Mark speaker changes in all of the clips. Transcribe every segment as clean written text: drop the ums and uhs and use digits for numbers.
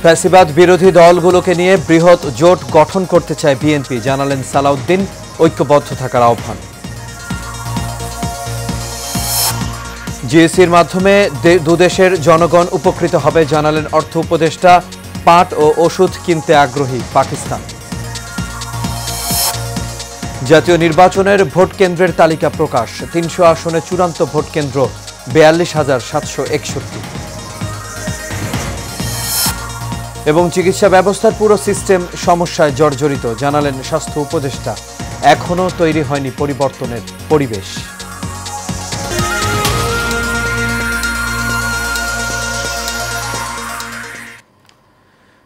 Speaker 1: ফ্যাসিবাদ বিরোধী দলগুলোকে নিয়ে বৃহৎ জোট গঠন করতে চায় বিএনপি, জানালেন সালাউদ্দিন। ঐক্যবদ্ধ থাকার আহ্বান। জিএসির মাধ্যমে দুদেশের জনগণ উপকৃত হবে, জানালেন অর্থ উপদেষ্টা। পাট ও ওষুধ কিনতে আগ্রহী পাকিস্তান। জাতীয় নির্বাচনের ভোট কেন্দ্রের তালিকা প্রকাশ। ৩০০ আসনে চূড়ান্ত ভোট কেন্দ্র ৪২,৭৬১। এবং চিকিৎসা ব্যবস্থার পুরো সিস্টেম সমস্যায় জর্জরিত, জানালেন স্বাস্থ্য উপদেষ্টা। এখনও তৈরি হয়নি পরিবর্তনের পরিবেশ।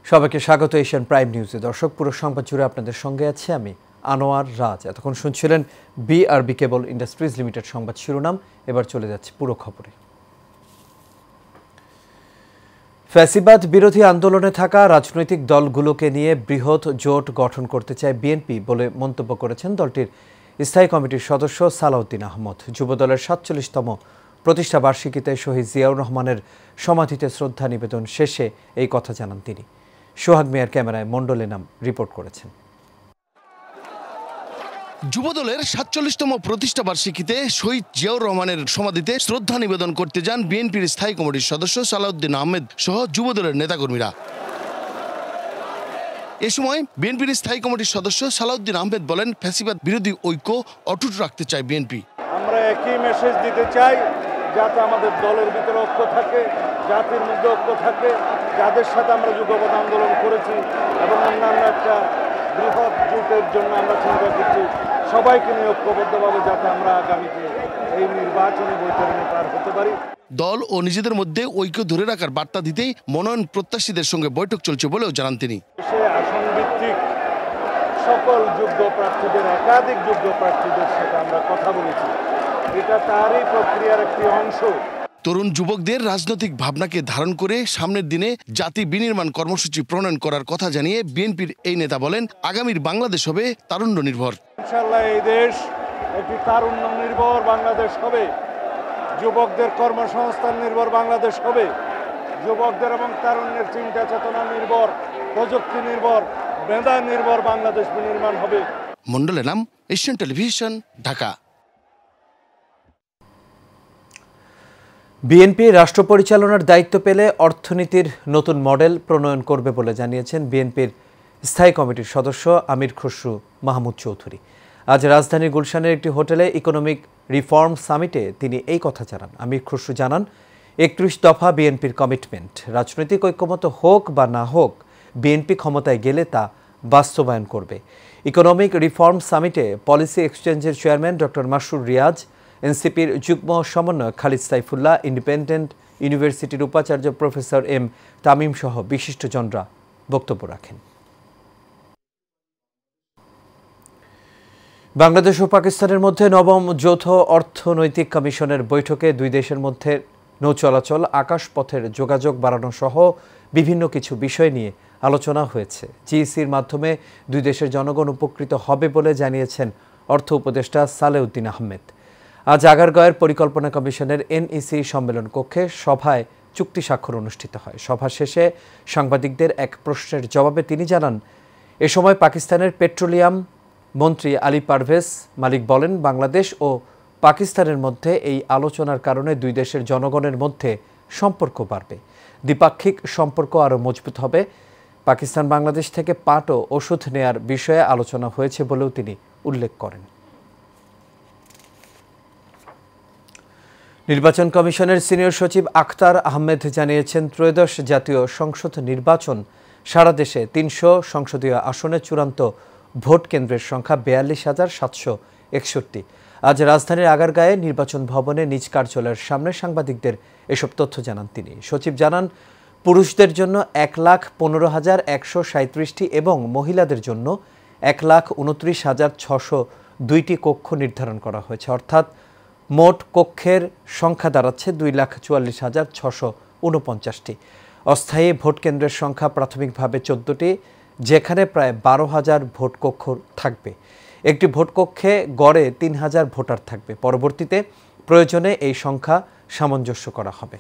Speaker 1: সবাইকে স্বাগত এশিয়ান প্রাইম নিউজে। দর্শক, পুরো সংবাদ জুড়ে আপনাদের সঙ্গে আছে আমি আনোয়ার রাজ। এতক্ষণ শুনছিলেন বিআরবি কেবল ইন্ডাস্ট্রিজ লিমিটেড সংবাদ শিরোনাম। এবার চলে যাচ্ছে পুরো খবরে। ফ্যাসিবাদ বিরোধী আন্দোলনে থাকা রাজনৈতিক দলগুলোকে নিয়ে বৃহৎ জোট গঠন করতে চায় বিএনপি বলে মন্তব্য করেছেন দলটির স্থায়ী কমিটির সদস্য সালাউদ্দিন আহমদ। যুবদলের ৪৭তম প্রতিষ্ঠা বার্ষিকীতে শহীদ জিয়াউর রহমানের সমাধিতে শ্রদ্ধা নিবেদন শেষে এই কথা জানান তিনি। সোহাগ মিয়ার ক্যামেরায় মণ্ডল এনাম রিপোর্ট করেছেন।
Speaker 2: যুবদলের ৪৭তম প্রতিষ্ঠা বার্ষিকীতে শহীদ জিয়াউর রহমানের সমাধিতে শ্রদ্ধা নিবেদন করতে যান বিএনপির স্থায়ী কমিটির সদস্য সালাউদ্দিন আহমেদ সহ যুবদলের নেতাকর্মীরা। এ সময় বিএনপির স্থায়ী কমিটির সদস্য সালাউদ্দিন আহমেদ বলেন, ফ্যাসিবাদ বিরোধী ঐক্য অটুট রাখতে চায় বিএনপি।
Speaker 3: আমরা একই মেসেজ দিতে চাই, যাতে আমাদের দলের ভিতরে ঐক্য থাকে, জাতির মধ্যে ঐক্য থাকে, যাদের সাথে আমরা যুগপৎ আন্দোলন করেছি এবং অন্যান্য একটা বৃহৎ জোটের জন্য আমরা চিন্তা করছি, সবাইকে নিয়ে ঐক্যবদ্ধভাবে যাতে আমরা আগামীতে এই নির্বাচনী বৈতরণী পার হতে পারি।
Speaker 2: দল ও নিজেদের মধ্যে ঐক্য ধরে রাখার বার্তা দিতেই মনোনয়ন প্রত্যাশীদের সঙ্গে বৈঠক চলছে বলেও জানান তিনি।
Speaker 3: সে আসন ভিত্তিক সকল যোগ্য প্রার্থীদের, একাধিক যোগ্য প্রার্থীদের সাথে আমরা কথা বলেছি। এটা তারই প্রক্রিয়ার একটি অংশ।
Speaker 2: তরুণ যুবকদের রাজনৈতিক ভাবনাকে ধারণ করে সামনের দিনে জাতি বিনির্মাণ কর্মসূচি প্রণয়ন করার কথা জানিয়ে বিএনপির এই নেতা বলেন, আগামীর বাংলাদেশ হবে তারুণ্য নির্ভর।
Speaker 3: ইনশাআল্লাহ এই দেশ একটি তারুণ্য নির্ভর বাংলাদেশ হবে, যুবকদের কর্মসংস্থান নির্ভর বাংলাদেশ হবে, যুবকদের এবং তারুণ্যের চিন্তা চেতনা নির্ভর, প্রযুক্তি নির্ভর, মেধা নির্ভর বাংলাদেশ বিনির্মাণ হবে।
Speaker 2: Mondal Enam, Asian television, Dhaka.
Speaker 1: BNP রাষ্ট্র পরিচালনার দায়িত্ব পেলে অর্থনীতির নতুন মডেল প্রণয়ন করবে বলে জানিয়েছেন বিএনপির স্থায়ী কমিটির সদস্য আমির খসরু মাহমুদ চৌধুরী। আজ রাজধানীর গুলশানের একটি হোটেলে ইকোনমিক রিফর্ম সামিটে তিনি এই কথা জানান। আমির খসরু জানান, ৩১ দফা বিএনপির কমিটমেন্ট। রাজনৈতিক ঐক্যমত হোক বা না হোক, বিএনপি ক্ষমতায় গেলে তা বাস্তবায়ন করবে। ইকোনমিক রিফর্ম সামিটে পলিসি এক্সচেঞ্জের চেয়ারম্যান ডক্টর মাসুর রিয়াজ, এনসিপির যুগ্ম সমন্বয়ক খালিদ সাইফুল্লাহ, ইন্ডিপেন্ডেন্ট ইউনিভার্সিটির উপাচার্য প্রফেসর এম তামিম সহ বিশিষ্টজনরা বক্তব্য রাখেন। বাংলাদেশ ও পাকিস্তানের মধ্যে নবম যৌথ অর্থনৈতিক কমিশনের বৈঠকে দুই দেশের মধ্যে নৌ চলাচল, আকাশপথের যোগাযোগ বাড়ানো সহ বিভিন্ন কিছু বিষয় নিয়ে আলোচনা হয়েছে। জিইসির মাধ্যমে দুই দেশের জনগণ উপকৃত হবে বলে জানিয়েছেন অর্থ উপদেষ্টা সালেউদ্দিন আহমেদ। আজ আগারগাঁওয়ের পরিকল্পনা কমিশনের এনইসি সম্মেলন কক্ষে সভায় চুক্তি স্বাক্ষর অনুষ্ঠিত হয়। সভা শেষে সাংবাদিকদের এক প্রশ্নের জবাবে তিনি জানান, এ সময় পাকিস্তানের পেট্রোলিয়াম মন্ত্রী আলী পারভেজ মালিক বলেন, বাংলাদেশ ও পাকিস্তানের মধ্যে এই আলোচনার কারণে দুই দেশের জনগণের মধ্যে সম্পর্ক বাড়বে, দ্বিপাক্ষিক সম্পর্ক আরও মজবুত হবে। পাকিস্তান বাংলাদেশ থেকে পাট ও ওষুধ নেয়ার বিষয়ে আলোচনা হয়েছে বলেও তিনি উল্লেখ করেন। নির্বাচন কমিশনের সিনিয়র সচিব আখতার আহমেদ জানিয়েছেন, ত্রয়োদশ জাতীয় সংসদ নির্বাচন সারা দেশে ৩০০ সংসদীয় আসনে চূড়ান্ত ভোট কেন্দ্রের সংখ্যা ৪২,৭৬১। আজ রাজধানীর আগারগাঁয়ে নির্বাচন ভবনে নিজ কার্যালয়ের সামনে সাংবাদিকদের এসব তথ্য জানান তিনি। সচিব জানান, পুরুষদের জন্য ১,১৫,১৩৭টি এবং মহিলাদের জন্য ১,২৯,৬০২টি কক্ষ নির্ধারণ করা হয়েছে। অর্থাৎ মোট কক্ষের সংখ্যা দাঁড়াচ্ছে ২,৪৪,৬৪৯টি। অস্থায়ী ভোট কেন্দ্রের সংখ্যা প্রাথমিকভাবে ১৪টি, যেখানে প্রায় ১২,০০০ ভোট কক্ষ থাকবে। একটি ভোট কক্ষে গড়ে ৩,০০০ ভোটার থাকবে। পরবর্তীতে প্রয়োজনে এই সংখ্যা সামঞ্জস্য করা হবে।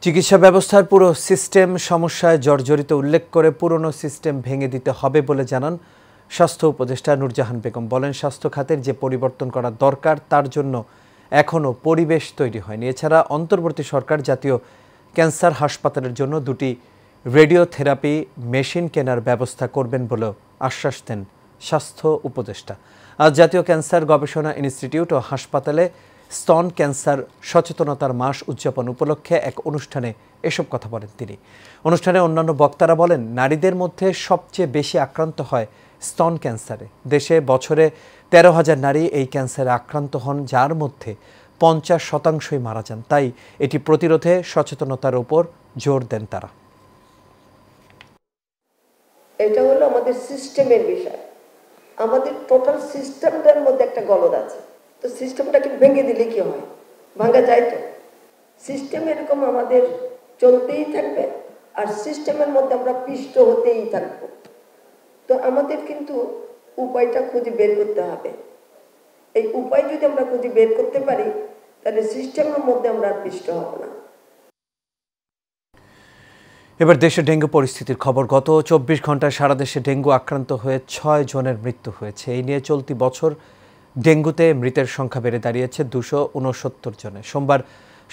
Speaker 1: চিকিৎসা ব্যবস্থার পুরো সিস্টেম সমস্যায় জর্জরিত উল্লেখ করে পুরনো সিস্টেম ভেঙে দিতে হবে বলে জানান স্বাস্থ্য উপদেষ্টা নূরজাহান বেগম। বলেন, স্বাস্থ্য খাতের যে পরিবর্তন করা দরকার তার জন্য এখনও পরিবেশ তৈরি হয়নি। এছাড়া অন্তর্বর্তী সরকার জাতীয় ক্যান্সার হাসপাতালের জন্য 2টি রেডিওথেরাপি মেশিন কেনার ব্যবস্থা করবেন বলেও আশ্বাস দেন স্বাস্থ্য উপদেষ্টা। আজ জাতীয় ক্যান্সার গবেষণা ইনস্টিটিউট ও হাসপাতালে স্তন ক্যান্সার সচেতনতার মাস উদযাপন উপলক্ষে এক অনুষ্ঠানে এসব কথা বলেন তিনি। অনুষ্ঠানে অন্যান্য বক্তারা বলেন, নারীদের মধ্যে সবচেয়ে বেশি আক্রান্ত হয় স্তন ক্যান্সারে। দেশে বছরে 13,000 নারী এই ক্যান্সারে আক্রান্ত হন, যার মধ্যে 50% মারা যান। তাই এটি প্রতিরোধে সচেতনতার উপর জোর দেন তারা।
Speaker 4: এটা হলো আমাদের সিস্টেমের বিষয়। আমাদের টোটাল সিস্টেমটার মধ্যে একটা গলদ আছে। তো সিস্টেমটাকে ভেঙে দিলে কি হয়? ভাঙা যায় তো? সিস্টেম এরকম আমাদের চলতেই থাকবে, আর সিস্টেমের মধ্যে আমরা পিষ্ট হতেই থাকবো। তো আমাদের কিন্তু উপায়টা খুঁজে বের করতে হবে। এই উপায় যদি আমরা খুঁজে বের করতে পারি, তাহলে সিস্টেমের মধ্যে আমরা আর পিষ্ট হব না।
Speaker 1: এবার দেশে ডেঙ্গু পরিস্থিতির খবর। গত 24 ঘন্টায় সারা দেশে ডেঙ্গু আক্রান্ত হয়ে 6 জনের মৃত্যু হয়েছে। এই নিয়ে চলতি বছর ডেঙ্গুতে মৃতের সংখ্যা বেড়ে দাঁড়িয়েছে 269 জনে। সোমবার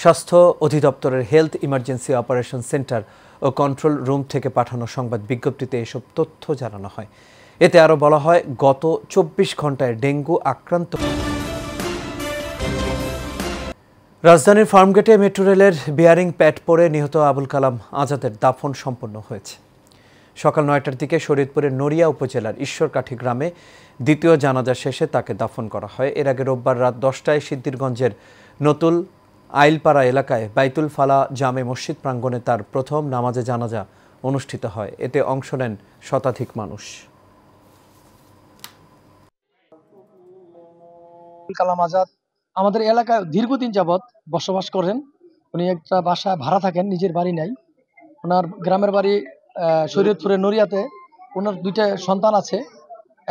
Speaker 1: স্বাস্থ্য অধিদপ্তরের হেলথ ইমার্জেন্সি অপারেশন সেন্টার ও কন্ট্রোল রুম থেকে পাঠানো সংবাদ বিজ্ঞপ্তিতে এসব তথ্য জানানো হয়। এতে আরও বলা হয়, গত 24 ঘন্টায় ডেঙ্গু আক্রান্ত। রাজধানীর ফার্মগেটে মেট্রো রেলের বিয়ারিং প্যাড পড়ে নিহত আবুল কালাম আজাদের দাফন সম্পন্ন হয়েছে। সকাল 9টার দিকে শরীয়তপুরের নড়িয়া উপজেলার ঈশ্বরকাঠি গ্রামে দ্বিতীয় জানাজা শেষে তাকে দাফন করা হয়। এর আগে রোববার রাত 10টায় সিদ্দিরগঞ্জের নতুল আইলপাড়া এলাকায় বাইতুল ফালা জামে মসজিদ প্রাঙ্গণে তার প্রথম নামাজে জানাজা অনুষ্ঠিত হয়। এতে অংশ নেন শতাধিক মানুষ।
Speaker 5: কালাম আজাদ আমাদের এলাকায় দীর্ঘদিন যাবৎ বসবাস করেন। উনি একটা বাসায় ভাড়া থাকেন, নিজের বাড়ি নাই। ওনার গ্রামের বাড়ি শরীয়তপুরের নড়িয়াতে। ওনার 2টা সন্তান আছে,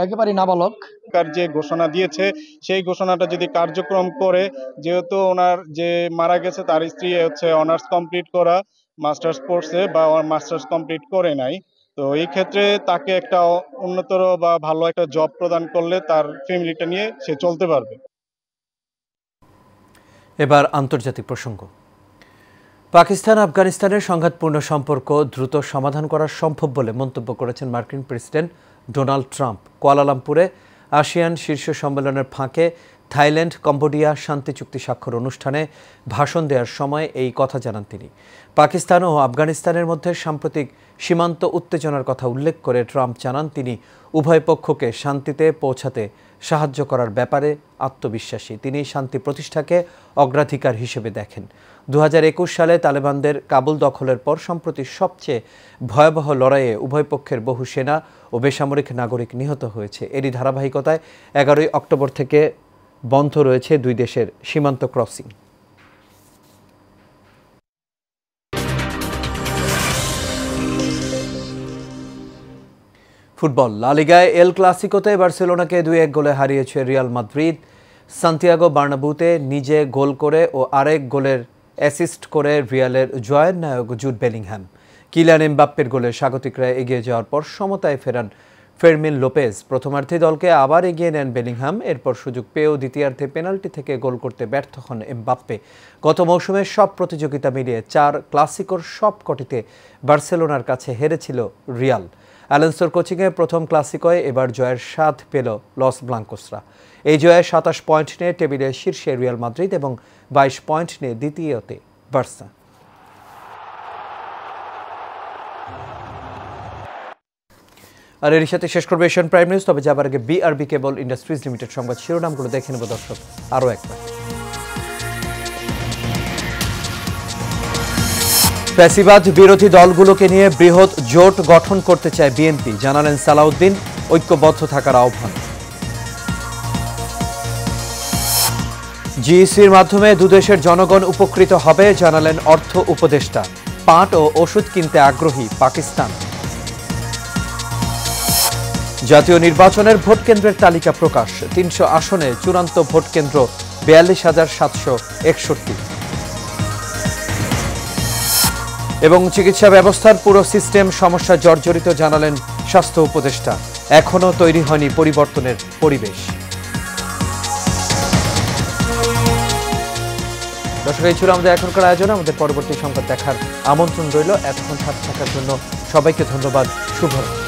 Speaker 5: একেবারে নাবালক।
Speaker 6: সরকার যে ঘোষণা দিয়েছে সেই ঘোষণাটা যদি কার্যক্রম করে, যেহেতু ওনার যে মারা গেছে তার স্ত্রী হচ্ছে অনার্স কমপ্লিট করা, মাস্টার্স পড়ছে বা মাস্টার্স কমপ্লিট করে নাই, তো এই ক্ষেত্রে তাকে একটা উন্নতর বা ভালো একটা জব প্রদান করলে তার ফ্যামিলিটা নিয়ে সে চলতে পারবে।
Speaker 1: এবার আন্তর্জাতিক প্রসঙ্গ। পাকিস্তান আফগানিস্তানের সংঘাতপূর্ণ সম্পর্ক দ্রুত সমাধান করা সম্ভব বলে মন্তব্য করেছেন মার্কিন প্রেসিডেন্ট ডোনাল্ড ট্রাম্প। কুয়ালালামপুরে আসিয়ান শীর্ষ সম্মেলনের ফাঁকে থাইল্যান্ড কম্বোডিয়া শান্তি চুক্তি স্বাক্ষর অনুষ্ঠানে ভাষণ দেওয়ার সময় এই কথা জানান তিনি। পাকিস্তান ও আফগানিস্তানের মধ্যে সাম্প্রতিক সীমান্ত উত্তেজনার কথা উল্লেখ করে ট্রাম্প জানান, তিনি উভয় পক্ষকে শান্তিতে পৌঁছাতে সাহায্য করার ব্যাপারে আত্মবিশ্বাসী। তিনি শান্তি প্রতিষ্ঠাকে অগ্রাধিকার হিসেবে দেখেন। 2021 সালে তালেবানদের কাবুল দখলের পর সম্প্রতি সবচেয়ে ভয়াবহ লড়াইয়ে উভয় পক্ষের বহু সেনা ও বেসামরিক নাগরিক নিহত হয়েছে। এরই ধারাবাহিকতায় 11ই অক্টোবর থেকে বন্ধ রয়েছে দুই দেশের সীমান্ত ক্রসিং। ফুটবল, লা লিগায় এল ক্লাসিকোতে বার্সেলোনাকে 2-1 গোলে হারিয়েছে রিয়াল মাদ্রিদ। সান্তিয়াগো বার্নাব্যুতে নিজে গোল করে ও আরেক গোলের অ্যাসিস্ট করে রিয়ালের জয়ের নায়ক জুড বেলিংহ্যাম। কিলিয়ান এমবাপ্পের গোলে স্বাগতিকরা এগিয়ে যাওয়ার পর সমতায় ফেরান ফেরমিন লোপেজ। প্রথমার্ধে দলকে আবার এগিয়ে নেন বেলিংহ্যাম। এরপর সুযোগ পেয়েও দ্বিতীয়ার্ধে পেনাল্টি থেকে গোল করতে ব্যর্থ হন এমবাপ্পে। গত মৌসুমে সব প্রতিযোগিতা মিলিয়ে 4 ক্লাসিকোর সবকটিতে বার্সেলোনার কাছে হেরেছিল রিয়াল। অ্যালেন্সোর কোচিংয়ে প্রথম ক্লাসিকোয় এবার জয়ের স্বাদ পেল লস ব্লাঙ্কোসরা। এই জয়ে 27 পয়েন্ট নিয়ে টেবিলের শীর্ষে রিয়াল মাদ্রিদ এবং 22 পয়েন্ট নিয়ে দ্বিতীয়তে বার্সা। আর এর সাথে শেষ করবে এশিয়ান প্রাইম নিউজ। তবে যাবার আগে বিআরবি কেবল ইন্ডাস্ট্রিজ লিমিটেড সংবাদ শিরোনামগুলো দেখে নেব দর্শক আরও একবার। ফ্যাসিবাদ বিরোধী দলগুলোকে নিয়ে বৃহৎ জোট গঠন করতে চায় বিএনপি, জানালেন সালাউদ্দিন। ঐক্যবদ্ধ থাকার আহ্বান। জিইসির মাধ্যমে দুদেশের জনগণ উপকৃত হবে, জানালেন অর্থ উপদেষ্টা। পাট ও ওষুধ কিনতে আগ্রহী পাকিস্তান। জাতীয় নির্বাচনের ভোট কেন্দ্রের তালিকা প্রকাশ। 300 আসনে চূড়ান্ত ভোট কেন্দ্র 42,761। এবং চিকিৎসা ব্যবস্থার পুরো সিস্টেম সমস্যা জর্জরিত জানালেন স্বাস্থ্য উপদেষ্টা। এখনও তৈরি হয়নি পরিবর্তনের পরিবেশ। দর্শক, এই ছিল আমাদের এখনকার আয়োজন। আমাদের পরবর্তী সংবাদ দেখার আমন্ত্রণ রইল। এতক্ষণ সাথে থাকার জন্য সবাইকে ধন্যবাদ। শুভরাত্রি।